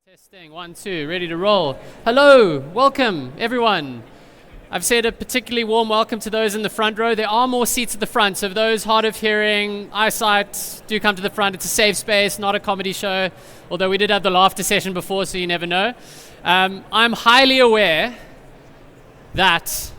Testing, 1, 2, ready to roll. Hello, welcome everyone. I've said a particularly warm welcome to those in the front row. There are more seats at the front, so for those hard of hearing, eyesight, do come to the front. It's a safe space, not a comedy show, although we did have the laughter session before, so you never know. I'm highly aware that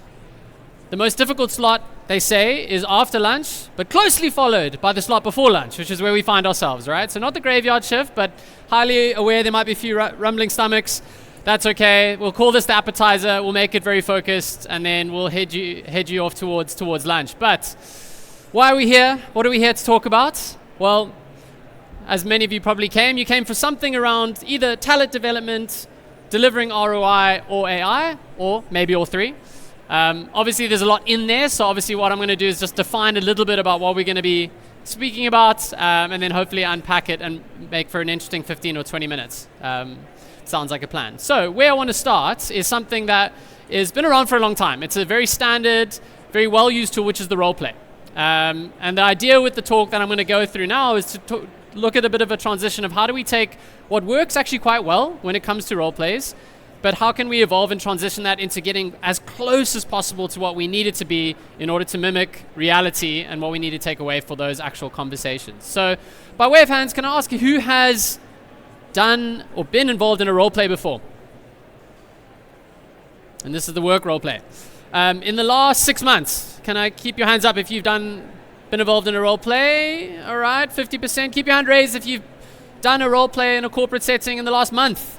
the most difficult slot, they say, is after lunch, but closely followed by the slot before lunch, which is where we find ourselves, right? So not the graveyard shift, but highly aware there might be a few rumbling stomachs. That's okay. We'll call this the appetizer. We'll make it very focused, and then we'll head you off towards lunch. But why are we here? What are we here to talk about? Well, as many of you probably came, you came for something around either talent development, delivering ROI, or AI, or maybe all three. Obviously, there's a lot in there, so obviously what I'm going to do is just define a little bit about what we're going to be speaking about, and then hopefully unpack it and make for an interesting 15 or 20 minutes. Sounds like a plan. So where I want to start is something that has been around for a long time. It's a very standard, very well-used tool, which is the role play. And the idea with the talk that I'm going to go through now is to look at a bit of a transition of how do we take what works actually quite well when it comes to role plays, but how can we evolve and transition that into getting as close as possible to what we need it to be in order to mimic reality and what we need to take away for those actual conversations. So by way of hands, can I ask you who has done or been involved in a role play before? And this is the work role play. In the last 6 months, can I keep your hands up if you've been involved in a role play? All right, 50%. Keep your hand raised if you've done a role play in a corporate setting in the last month.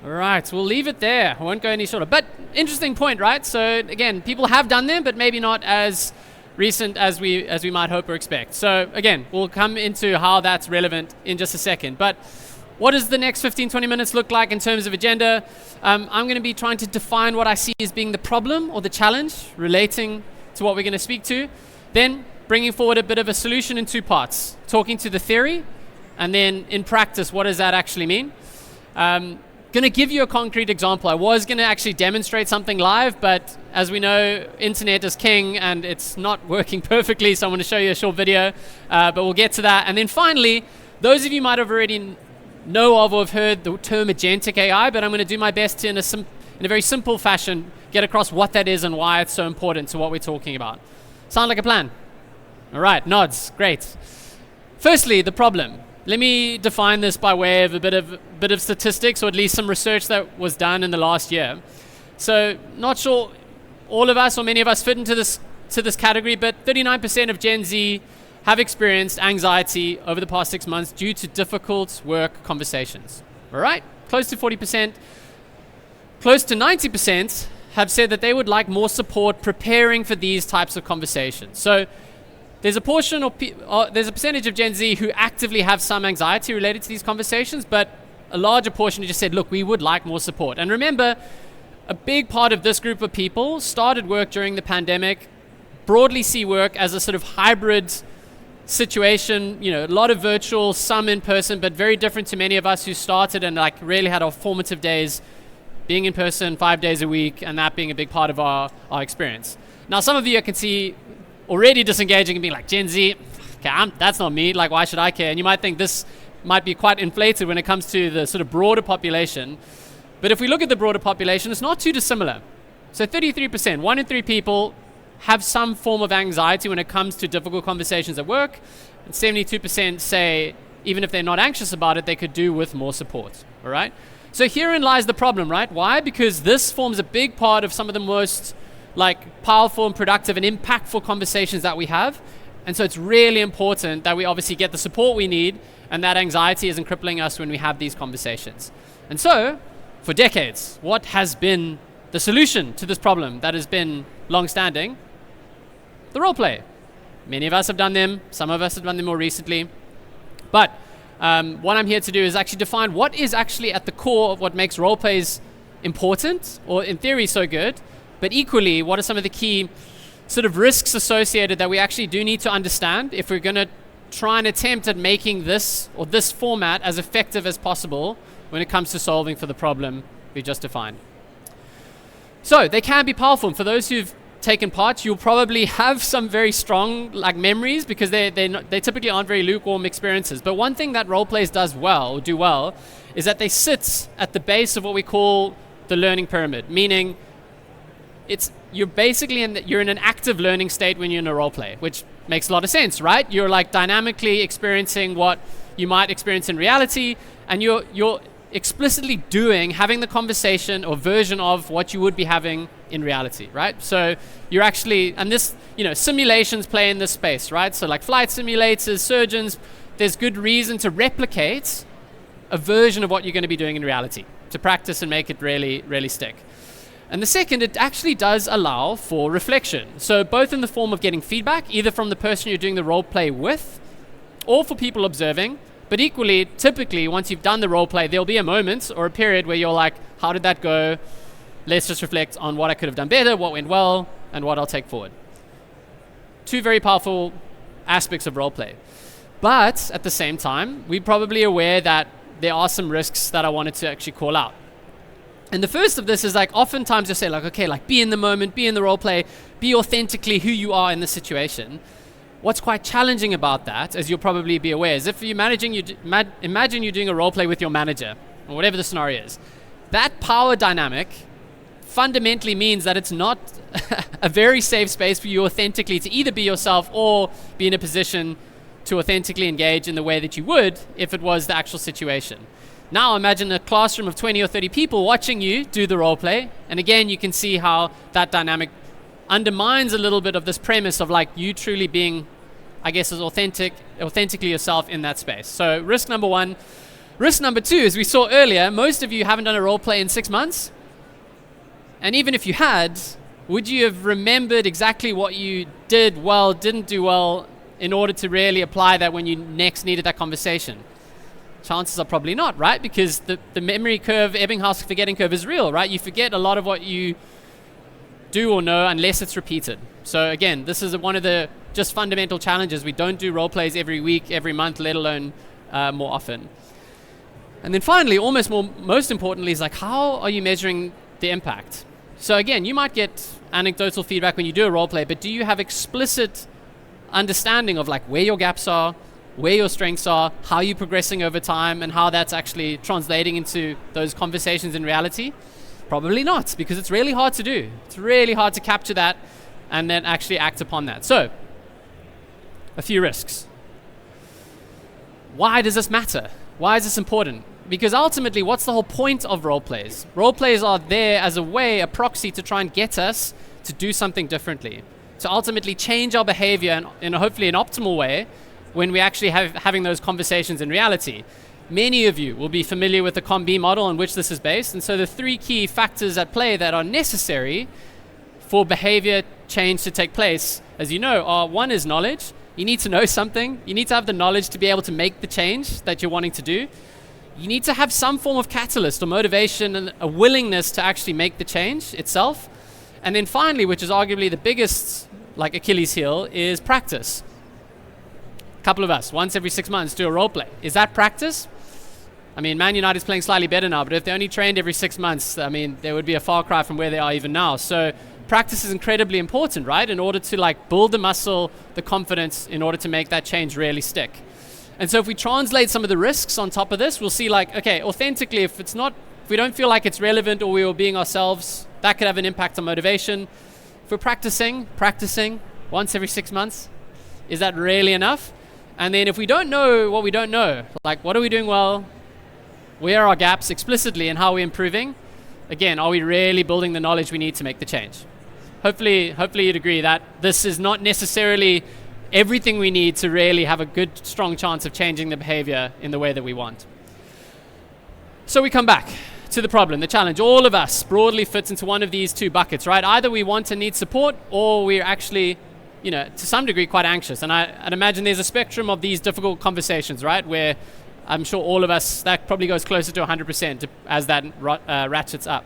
All right, we'll leave it there. I won't go any shorter. But interesting point, right? So again, people have done them, but maybe not as recent as we might hope or expect. So again, we'll come into how that's relevant in just a second. But what does the next 15, 20 minutes look like in terms of agenda? I'm going to be trying to define what I see as being the problem or the challenge relating to what we're going to speak to. Then bringing forward a bit of a solution in two parts. Talking to the theory, and then in practice, what does that actually mean? Going to give you a concrete example. I was going to actually demonstrate something live, but as we know, internet is king and it's not working perfectly, so I'm going to show you a short video, but we'll get to that. And then finally, those of you might have already know of or have heard the term agentic AI, but I'm going to do my best to, in a very simple fashion, get across what that is and why it's so important to what we're talking about. Sound like a plan? All right, nods, great. Firstly, the problem. Let me define this by way of a bit of statistics, or at least some research that was done in the last year. So, not sure all of us or many of us fit into this category, but 39% of Gen Z have experienced anxiety over the past 6 months due to difficult work conversations. All right, close to 40%, close to 90% have said that they would like more support preparing for these types of conversations. So, there's a percentage of Gen Z who actively have some anxiety related to these conversations, but a larger portion who just said, look, we would like more support. And remember, a big part of this group of people started work during the pandemic, broadly see work as a sort of hybrid situation, a lot of virtual, some in person, but very different to many of us who started and really had our formative days being in person 5 days a week, and that being a big part of our experience. Now, some of you I can see already disengaging and being like, Gen Z, okay, that's not me, why should I care? And you might think this might be quite inflated when it comes to the sort of broader population. But if we look at the broader population, it's not too dissimilar. So 33%, 1 in 3 people have some form of anxiety when it comes to difficult conversations at work. And 72% say, even if they're not anxious about it, they could do with more support, all right? So herein lies the problem, right? Why? Because this forms a big part of some of the most powerful and productive and impactful conversations that we have. And so it's really important that we obviously get the support we need and that anxiety isn't crippling us when we have these conversations. And so, for decades, what has been the solution to this problem that has been long-standing? The role play. Many of us have done them. Some of us have done them more recently. But what I'm here to do is actually define what is actually at the core of what makes role plays important, or in theory so good. But equally, what are some of the key sort of risks associated that we actually do need to understand if we're going to try and attempt at making this format as effective as possible when it comes to solving for the problem we just defined. So they can be powerful. And for those who've taken part, you'll probably have some very strong memories, because they typically aren't very lukewarm experiences. But one thing that role plays do well, is that they sit at the base of what we call the learning pyramid, meaning you're basically you're in an active learning state when you're in a role play, which makes a lot of sense, right? You're dynamically experiencing what you might experience in reality, and you're explicitly having the conversation or version of what you would be having in reality, right? So you're actually, and this, simulations play in this space, right? So flight simulators, surgeons, there's good reason to replicate a version of what you're going to be doing in reality, to practice and make it really, really stick. And the second, it actually does allow for reflection. So both in the form of getting feedback, either from the person you're doing the role play with, or for people observing. But equally, typically, once you've done the role play, there'll be a moment or a period where you're like, how did that go? Let's just reflect on what I could have done better, what went well, and what I'll take forward. Two very powerful aspects of role play. But at the same time, we're probably aware that there are some risks that I wanted to actually call out. And the first of this is oftentimes you say okay, be in the moment, be in the role play, be authentically who you are in the situation. What's quite challenging about that, as you'll probably be aware, is if you're imagine you're doing a role play with your manager, or whatever the scenario is. That power dynamic fundamentally means that it's not a very safe space for you authentically to either be yourself or be in a position to authentically engage in the way that you would if it was the actual situation. Now imagine a classroom of 20 or 30 people watching you do the role play, and again you can see how that dynamic undermines a little bit of this premise of you truly being, I guess, as authentically yourself in that space. So risk number one. Risk number two, as we saw earlier, most of you haven't done a role play in 6 months. And even if you had, would you have remembered exactly what you did well, didn't do well, in order to really apply that when you next needed that conversation? Chances are probably not, right? Because the memory curve, Ebbinghaus forgetting curve is real, right? You forget a lot of what you do or know unless it's repeated. So again, this is one of the just fundamental challenges. We don't do role plays every week, every month, let alone more often. And then finally, most importantly, is how are you measuring the impact? So again, you might get anecdotal feedback when you do a role play, but do you have explicit understanding of where your gaps are, where your strengths are, how you're progressing over time, and how that's actually translating into those conversations in reality? Probably not, because it's really hard to do. It's really hard to capture that and then actually act upon that. So, a few risks. Why does this matter? Why is this important? Because ultimately, what's the whole point of role plays? Role plays are there as a proxy to try and get us to do something differently, to ultimately change our behavior in hopefully an optimal way when we actually having those conversations in reality. Many of you will be familiar with the COM-B model on which this is based, and so the three key factors at play that are necessary for behavior change to take place, as you know, are one is knowledge. You need to know something. You need to have the knowledge to be able to make the change that you're wanting to do. You need to have some form of catalyst or motivation and a willingness to actually make the change itself. And then finally, which is arguably the biggest Achilles heel, is practice. A couple of us, once every 6 months, do a role play. Is that practice? I mean, Man United is playing slightly better now, but if they only trained every 6 months, I mean, there would be a far cry from where they are even now. So practice is incredibly important, right? In order to build the muscle, the confidence, in order to make that change really stick. And so if we translate some of the risks on top of this, we'll see okay, authentically, if we don't feel like it's relevant or we were being ourselves, that could have an impact on motivation. If we're practicing once every 6 months, is that really enough? And then if we don't know what we don't know, what are we doing well? Where are our gaps explicitly and how are we improving? Again, are we really building the knowledge we need to make the change? Hopefully you'd agree that this is not necessarily everything we need to really have a good, strong chance of changing the behavior in the way that we want. So we come back to the problem, the challenge. All of us broadly fits into one of these two buckets, right? Either we want and need support, or we're actually, to some degree, quite anxious. And I'd imagine there's a spectrum of these difficult conversations, right? Where I'm sure all of us, that probably goes closer to 100% as that ratchets up.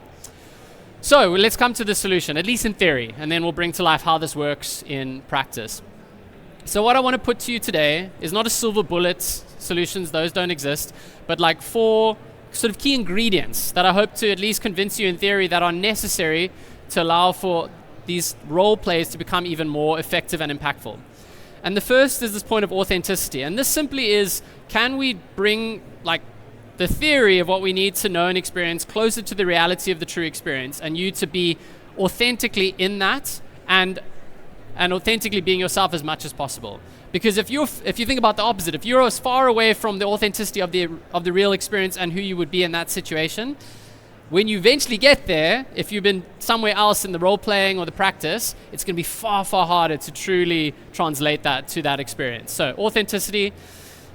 So let's come to the solution, at least in theory, and then we'll bring to life how this works in practice. So what I want to put to you today is not a silver bullet solutions, those don't exist, but 4 sort of key ingredients that I hope to at least convince you in theory that are necessary to allow for these role plays to become even more effective and impactful. And the first is this point of authenticity. And this simply is, can we bring like the theory of what we need to know and experience closer to the reality of the true experience, and you to be authentically in that and authentically being yourself as much as possible. Because if you think about the opposite, if you're as far away from the authenticity of the real experience and who you would be in that situation, when you eventually get there, if you've been somewhere else in the role playing or the practice, it's going to be far, far harder to truly translate that to that experience. So authenticity,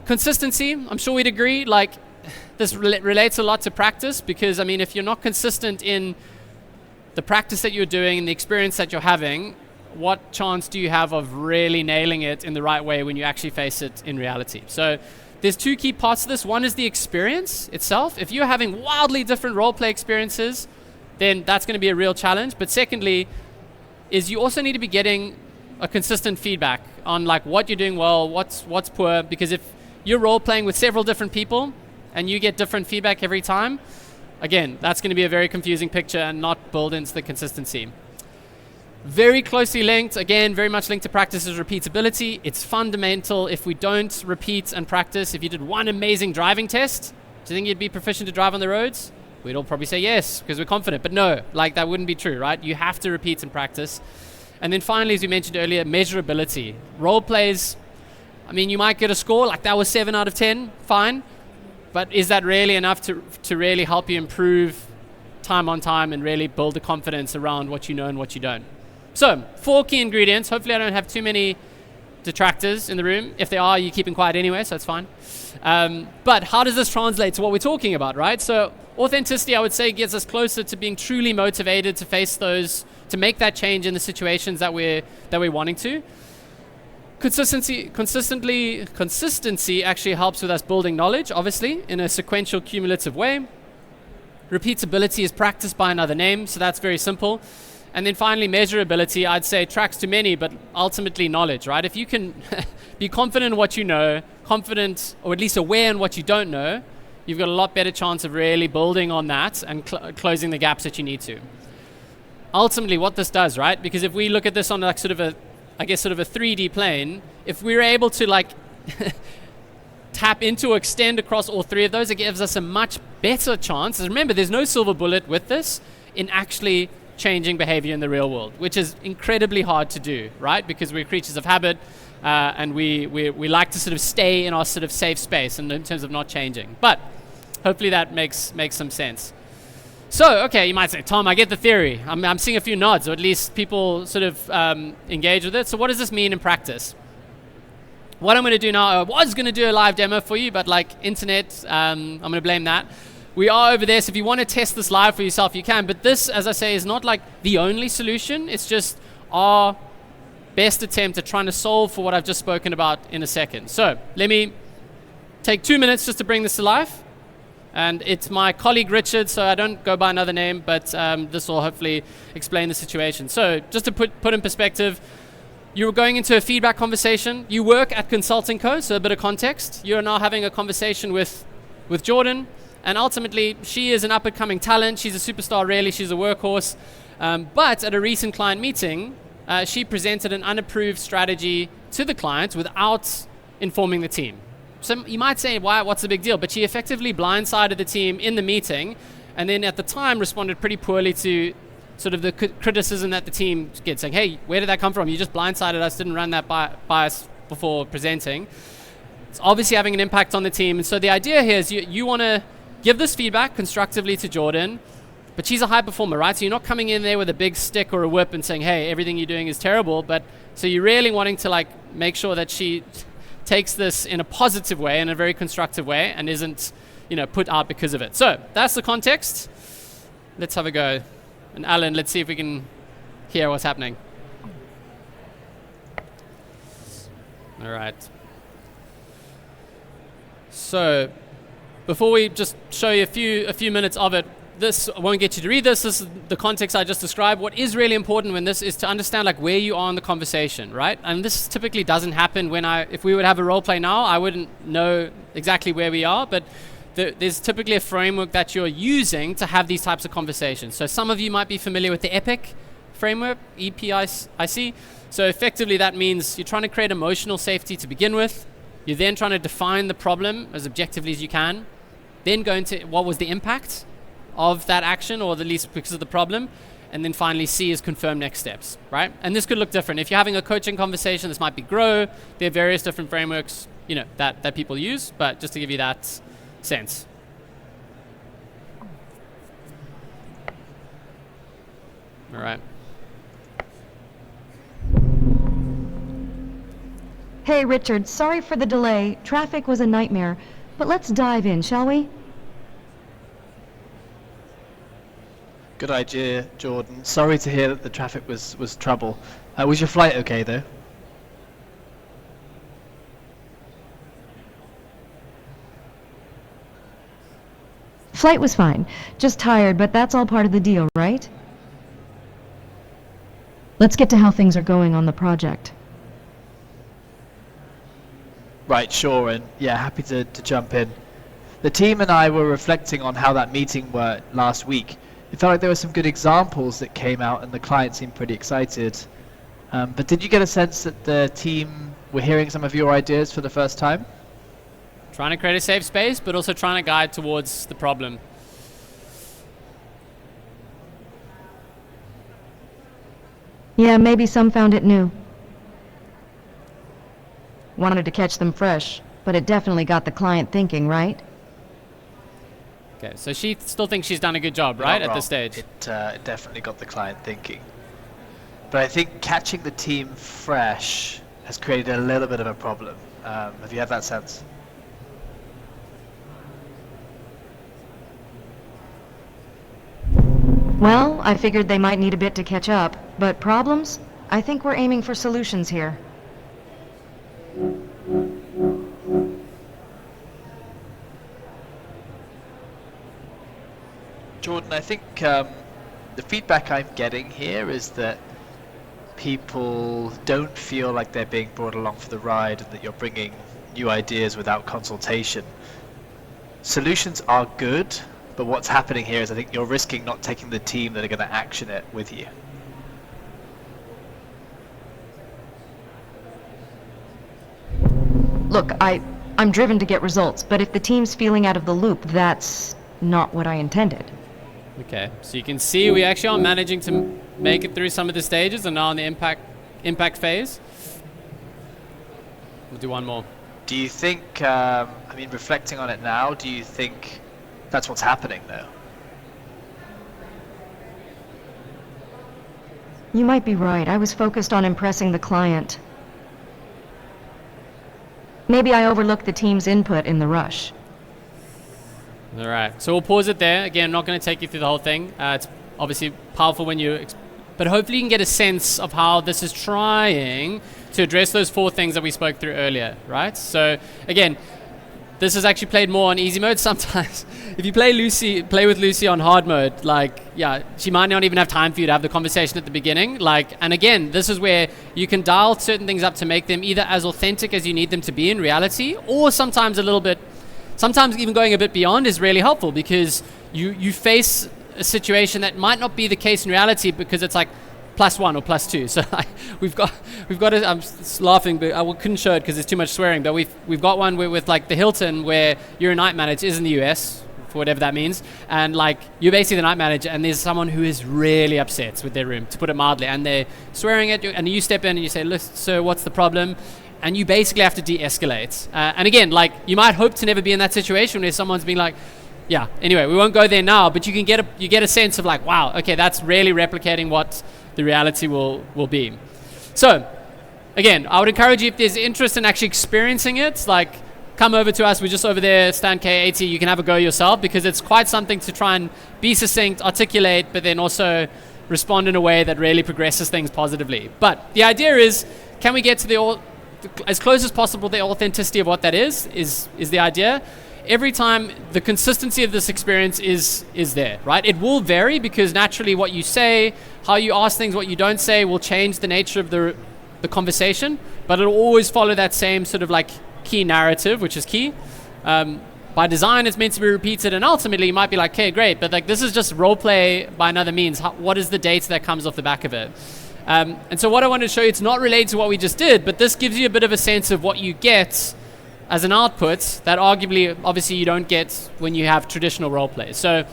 consistency, I'm sure we'd agree, like this relates a lot to practice, because I mean, if you're not consistent in the practice that you're doing and the experience that you're having, what chance do you have of really nailing it in the right way when you actually face it in reality? So there's two key parts to this. One is the experience itself. If you're having wildly different role play experiences, then that's going to be a real challenge. But secondly, is you also need to be getting a consistent feedback on like what you're doing well, what's poor, because if you're role playing with several different people and you get different feedback every time, again, that's going to be a very confusing picture and not build into the consistency. Very closely linked, again, very much linked to practice, is repeatability. It's fundamental. If we don't repeat and practice, if you did one amazing driving test, do you think you'd be proficient to drive on the roads? We'd all probably say yes, because we're confident. But no, like that wouldn't be true, right? You have to repeat and practice. And then finally, as we mentioned earlier, measurability. Role plays, I mean, you might get a score, like that was 7 out of 10, fine. But is that really enough to really help you improve time on time and really build the confidence around what you know and what you don't? So, 4 key ingredients. Hopefully I don't have too many detractors in the room. If there are, you're keeping quiet anyway, so it's fine. But how does this translate to what we're talking about, right? So authenticity, I would say, gets us closer to being truly motivated to face those, to make that change in the situations that we're wanting to. Consistency actually helps with us building knowledge, obviously, in a sequential, cumulative way. Repeatability is practice by another name, so that's very simple. And then finally, measurability, I'd say tracks to many, but ultimately knowledge, right? If you can be confident in what you know, confident or at least aware in what you don't know, you've got a lot better chance of really building on that and closing the gaps that you need to. Ultimately, what this does, right? Because if we look at this on like sort of a 3D plane, if we're able to like tap into or extend across all 3 of those, it gives us a much better chance. Remember, there's no silver bullet with this in actually changing behavior in the real world, which is incredibly hard to do, right? Because we're creatures of habit, and we like to sort of stay in our sort of safe space in terms of not changing. But hopefully that makes some sense. So, okay, you might say, Tom, I get the theory. I'm seeing a few nods, or at least people sort of engage with it. So what does this mean in practice? What I'm going to do now, I was going to do a live demo for you, but like internet, I'm going to blame that. We are over there, so if you want to test this live for yourself, you can. But this, as I say, is not like the only solution. It's just our best attempt at trying to solve for what I've just spoken about in a second. So let me take 2 minutes just to bring this to life. And it's my colleague Richard, so I don't go by another name, but this will hopefully explain the situation. So just to put in perspective, you're going into a feedback conversation. You work at Consulting Co., so a bit of context. You're now having a conversation with Jordan. And ultimately, she is an up-and-coming talent. She's a superstar, really. She's a workhorse. But at a recent client meeting, she presented an unapproved strategy to the client without informing the team. So you might say, what's the big deal? But she effectively blindsided the team in the meeting, and then at the time responded pretty poorly to sort of the criticism that the team gets, saying, hey, where did that come from? You just blindsided us, didn't run that by us before presenting. It's obviously having an impact on the team. And so the idea here is you want to give this feedback constructively to Jordan, but she's a high performer, right? So you're not coming in there with a big stick or a whip and saying, hey, everything you're doing is terrible. But so you're really wanting to like make sure that she takes this in a positive way, in a very constructive way, and isn't, put out because of it. So that's the context. Let's have a go. And Alan, let's see if we can hear what's happening. All right. So before we just show you a few minutes of it, this I won't get you to read this. This is the context I just described. What is really important when this is to understand like where you are in the conversation, right? And this typically doesn't happen if we would have a role play now, I wouldn't know exactly where we are, but there's typically a framework that you're using to have these types of conversations. So some of you might be familiar with the EPIC framework, EPIC. So effectively that means you're trying to create emotional safety to begin with. You're then trying to define the problem as objectively as you can. Then go into what was the impact of that action, or at least because of the problem. And then finally C is confirm next steps, right? And this could look different. If you're having a coaching conversation, this might be GROW. There are various different frameworks, that people use, but just to give you that sense. All right. Hey, Richard, sorry for the delay. Traffic was a nightmare. But let's dive in, shall we? Good idea, Jordan. Sorry to hear that the traffic was trouble. Was your flight okay, though? Flight was fine. Just tired, but that's all part of the deal, right? Let's get to how things are going on the project. Right, sure, and yeah, happy to jump in. The team and I were reflecting on how that meeting went last week. It felt like there were some good examples that came out and the client seemed pretty excited. But did you get a sense that the team were hearing some of your ideas for the first time? Trying to create a safe space, but also trying to guide towards the problem. Yeah, maybe some found it new. Wanted to catch them fresh, but it definitely got the client thinking, right? Okay, so she still thinks she's done a good job, right, at this stage? It definitely got the client thinking. But I think catching the team fresh has created a little bit of a problem. Have you had that sense? Well, I figured they might need a bit to catch up, but problems? I think we're aiming for solutions here. Jordan, I think the feedback I'm getting here is that people don't feel like they're being brought along for the ride and that you're bringing new ideas without consultation. Solutions are good, but what's happening here is I think you're risking not taking the team that are going to action it with you. Look, I'm driven to get results, but if the team's feeling out of the loop, that's not what I intended. Okay, so you can see we actually are managing to make it through some of the stages and now in the impact phase. We'll do one more. Do you think, reflecting on it now, do you think that's what's happening though? You might be right. I was focused on impressing the client. Maybe I overlooked the team's input in the rush. All right, so we'll pause it there. Again, I'm not going to take you through the whole thing. It's obviously powerful when but hopefully you can get a sense of how this is trying to address those 4 things that we spoke through earlier, right? So again, this is actually played more on easy mode. Sometimes if you play with Lucy on hard mode, she might not even have time for you to have the conversation at the beginning. And again, this is where you can dial certain things up to make them either as authentic as you need them to be in reality, or sometimes even going a bit beyond is really helpful, because you face a situation that might not be the case in reality because it's like +1 or +2. So we've got I'm laughing, but I couldn't show it because there's too much swearing. But we've got one with like the Hilton, where you're a night manager, is in the US for whatever that means, and you're basically the night manager, and there's someone who is really upset with their room, to put it mildly, and they're swearing at you, and you step in and you say, "Listen, sir, what's the problem?" And you basically have to de-escalate. And again, you might hope to never be in that situation where someone's being like, yeah, anyway, we won't go there now, but you get a sense of wow, okay, that's really replicating what the reality will be. So, again, I would encourage you, if there's interest in actually experiencing it, come over to us. We're just over there, Stan K80. You can have a go yourself, because it's quite something to try and be succinct, articulate, but then also respond in a way that really progresses things positively. But the idea is, can we get to as close as possible, the authenticity of what that is the idea. Every time, the consistency of this experience is there, right? It will vary, because naturally what you say, how you ask things, what you don't say will change the nature of the conversation, but it'll always follow that same sort of key narrative, which is key. by design it's meant to be repeated, and ultimately you might be like, okay, great, but like this is just role play by another means. What is the data that comes off the back of it? And so what I wanted to show you, it's not related to what we just did, but this gives you a bit of a sense of what you get as an output that arguably, obviously, you don't get when you have traditional role plays. So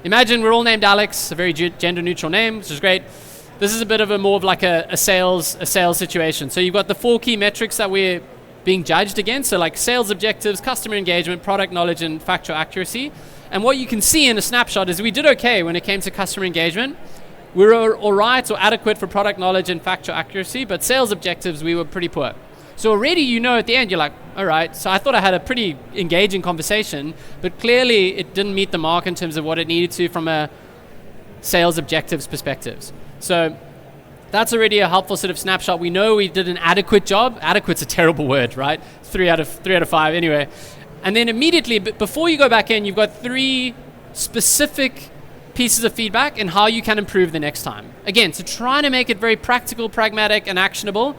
imagine we're all named Alex, a very gender neutral name, which is great. This is a bit of a more of like a sales situation. So you've got the 4 key metrics that we're being judged against. So like sales objectives, customer engagement, product knowledge, and factual accuracy. And what you can see in a snapshot is we did okay when it came to customer engagement. We were all right or adequate for product knowledge and factual accuracy, but sales objectives, we were pretty poor. So already you know at the end, you're like, all right, so I thought I had a pretty engaging conversation, but clearly it didn't meet the mark in terms of what it needed to from a sales objectives perspectives. So that's already a helpful sort of snapshot. We know we did an adequate job. Adequate's a terrible word, right? 3 out of 5 anyway. And then immediately, before you go back in, you've got 3 specific pieces of feedback and how you can improve the next time. Again, so trying to make it very practical, pragmatic, and actionable.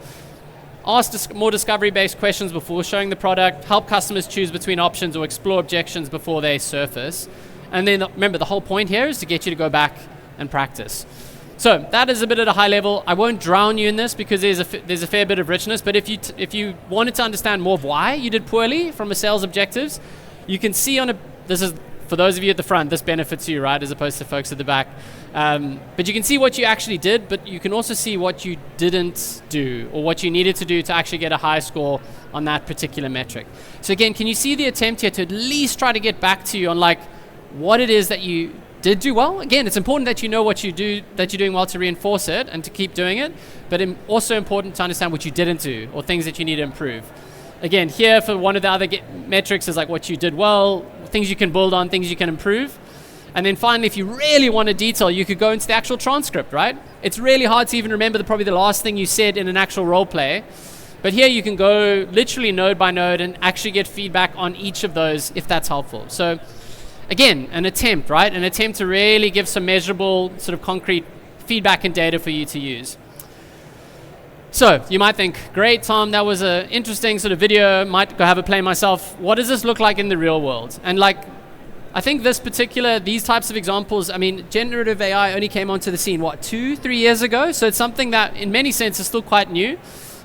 Ask more discovery-based questions before showing the product. Help customers choose between options or explore objections before they surface. And then remember, the whole point here is to get you to go back and practice. So that is a bit at a high level. I won't drown you in this because there's a fair bit of richness, but if you wanted to understand more of why you did poorly from a sales objectives, you can see this is, for those of you at the front, this benefits you, right, as opposed to folks at the back. But you can see what you actually did, but you can also see what you didn't do or what you needed to do to actually get a high score on that particular metric. So again, can you see the attempt here to at least try to get back to you on like what it is that you did do well? Again, it's important that you know what you do, that you're doing well to reinforce it and to keep doing it, but also important to understand what you didn't do or things that you need to improve. Again, here for one of the other metrics is like what you did well, things you can build on, things you can improve. And then finally, if you really want to detail, you could go into the actual transcript, right? It's really hard to even remember probably the last thing you said in an actual role play. But here you can go literally node by node and actually get feedback on each of those if that's helpful. So again, an attempt, right? An attempt to really give some measurable sort of concrete feedback and data for you to use. So you might think, great, Tom, that was an interesting sort of video. Might go have a play myself. What does this look like in the real world? And like, I think these types of examples, I mean, generative AI only came onto the scene, 2-3 years ago? So it's something that in many senses is still quite new.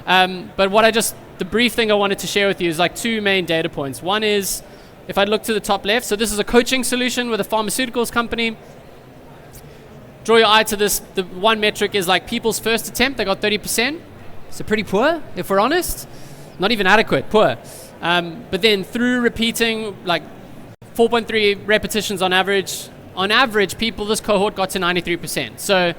But the brief thing I wanted to share with you is like 2 main data points. One is, if I look to the top left, so this is a coaching solution with a pharmaceuticals company. Draw your eye to this. The one metric is like people's first attempt. They got 30%. So pretty poor, if we're honest. Not even adequate, poor. But then through repeating like 4.3 repetitions on average, this cohort got to 93%. So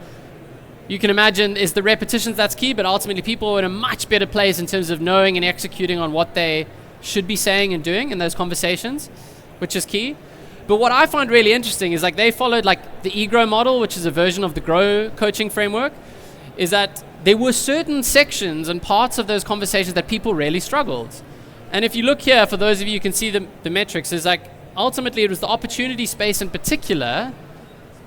you can imagine is the repetitions that's key, but ultimately people are in a much better place in terms of knowing and executing on what they should be saying and doing in those conversations, which is key. But what I find really interesting is like they followed like the eGrow model, which is a version of the Grow coaching framework, is that there were certain sections and parts of those conversations that people really struggled. And if you look here, for those of you who can see the metrics, is like ultimately it was the opportunity space in particular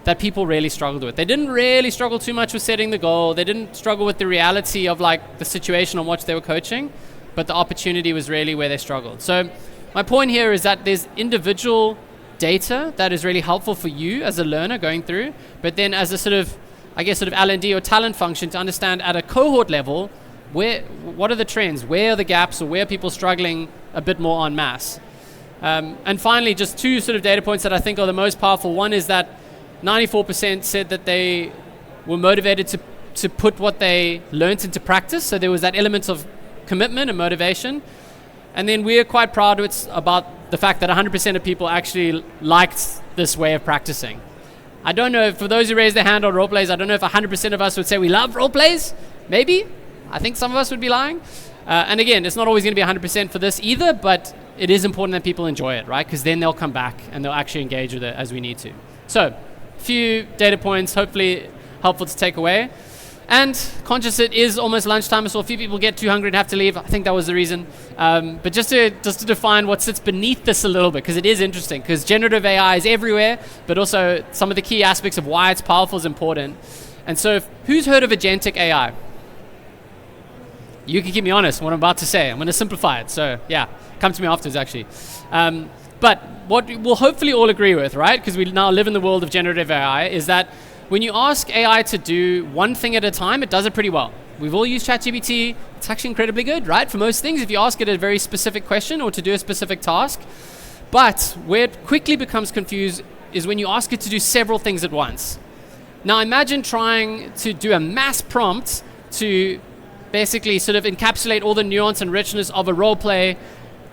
that people really struggled with. They didn't really struggle too much with setting the goal. They didn't struggle with the reality of like the situation on which they were coaching, but the opportunity was really where they struggled. So my point here is that there's individual data that is really helpful for you as a learner going through, but then as a sort of L&D or talent function to understand at a cohort level, what are the trends, where are the gaps, or where are people struggling a bit more en masse. And finally, just 2 sort of data points that I think are the most powerful. One is that 94% said that they were motivated to put what they learnt into practice. So there was that element of commitment and motivation. And then we're quite proud about the fact that 100% of people actually liked this way of practicing. I don't know, for those who raise their hand on role plays, I don't know if 100% of us would say we love role plays. Maybe. I think some of us would be lying. And again, it's not always going to be 100% for this either, but it is important that people enjoy it, right? Because then they'll come back and they'll actually engage with it as we need to. So, a few data points, hopefully helpful to take away. And conscious it is almost lunchtime, so a few people get too hungry and have to leave. I think that was the reason. But just to define what sits beneath this a little bit, because it is interesting, because generative AI is everywhere, but also some of the key aspects of why it's powerful is important. And so who's heard of agentic AI? You can keep me honest what I'm about to say. I'm going to simplify it. So yeah, come to me afterwards actually. But what we'll hopefully all agree with, right, because we now live in the world of generative AI, is that when you ask AI to do one thing at a time, it does it pretty well. We've all used ChatGPT. It's actually incredibly good, right? For most things, if you ask it a very specific question or to do a specific task. But where it quickly becomes confused is when you ask it to do several things at once. Now imagine trying to do a mass prompt to basically sort of encapsulate all the nuance and richness of a role play,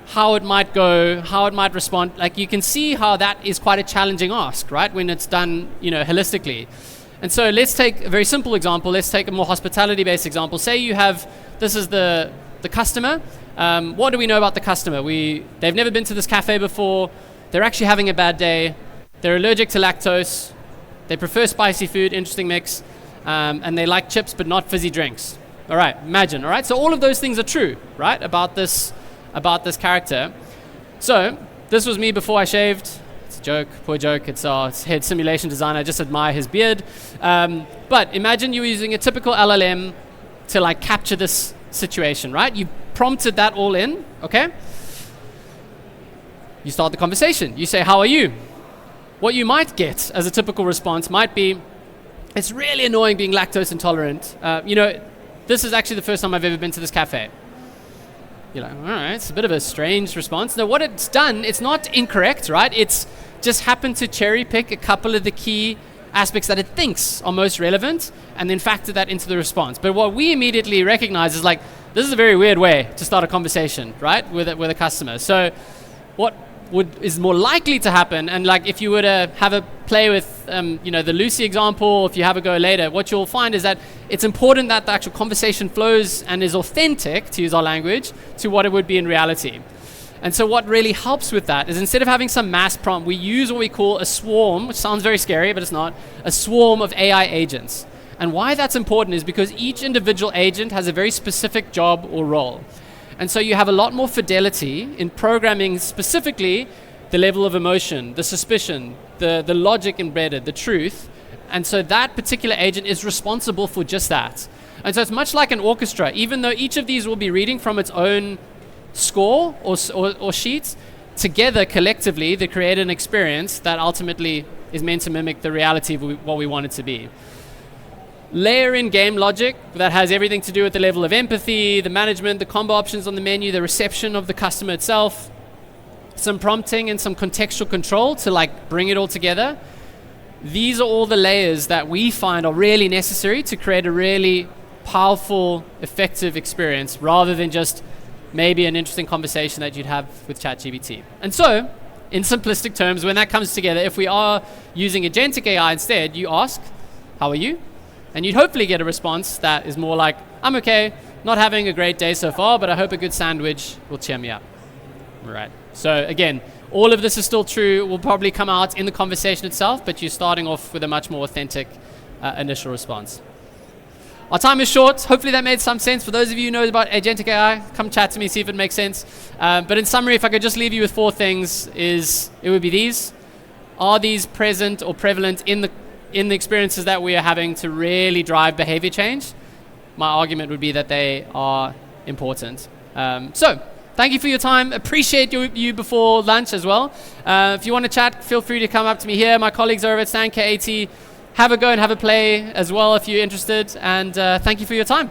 how it might go, how it might respond. Like, you can see how that is quite a challenging ask, right? When it's done, holistically. And so let's take a very simple example. Let's take a more hospitality-based example. Say you have, this is the customer. What do we know about the customer? They've never been to this cafe before. They're actually having a bad day. They're allergic to lactose. They prefer spicy food, interesting mix. And they like chips but not fizzy drinks. All right, imagine, all right? So all of those things are true, right, about this character. So this was me before I shaved. It's a joke, poor joke. It's head simulation design. I just admire his beard. But imagine you were using a typical LLM to like capture this situation, right? You prompted that all in, okay? You start the conversation. You say, how are you? What you might get as a typical response might be, it's really annoying being lactose intolerant. This is actually the first time I've ever been to this cafe. You're like, all right, it's a bit of a strange response. Now, what it's done, it's not incorrect, right? It's just happened to cherry pick a couple of the key aspects that it thinks are most relevant and then factor that into the response. But what we immediately recognize is like, this is a very weird way to start a conversation, right, with a customer. So what is more likely to happen, and like if you were to have a play with the Lucy example, if you have a go later, what you'll find is that it's important that the actual conversation flows and is authentic, to use our language, to what it would be in reality. And so what really helps with that is, instead of having some mass prompt, we use what we call a swarm, which sounds very scary, but it's not, a swarm of AI agents. And why that's important is because each individual agent has a very specific job or role. And so you have a lot more fidelity in programming specifically the level of emotion, the suspicion, the logic embedded, the truth. And so that particular agent is responsible for just that. And so it's much like an orchestra. Even though each of these will be reading from its own score or sheets, together, collectively, they create an experience that ultimately is meant to mimic the reality of what we want it to be. Layer in game logic that has everything to do with the level of empathy, the management, the combo options on the menu, the reception of the customer itself, some prompting and some contextual control to like bring it all together. These are all the layers that we find are really necessary to create a really powerful, effective experience, rather than just maybe an interesting conversation that you'd have with ChatGPT. And so, in simplistic terms, when that comes together, if we are using agentic AI instead, you ask, how are you? And you'd hopefully get a response that is more like, I'm okay, not having a great day so far, but I hope a good sandwich will cheer me up. All right. So again, all of this is still true, will probably come out in the conversation itself, but you're starting off with a much more authentic initial response. Our time is short. Hopefully that made some sense. For those of you who know about agentic AI, come chat to me, see if it makes sense. But in summary, if I could just leave you with 4 things, it would be these. Are these present or prevalent in the experiences that we are having to really drive behavior change? My argument would be that they are important. So thank you for your time. Appreciate you before lunch as well. If you want to chat, feel free to come up to me here. My colleagues are over at StanK80. Have a go and have a play as well if you're interested. And thank you for your time.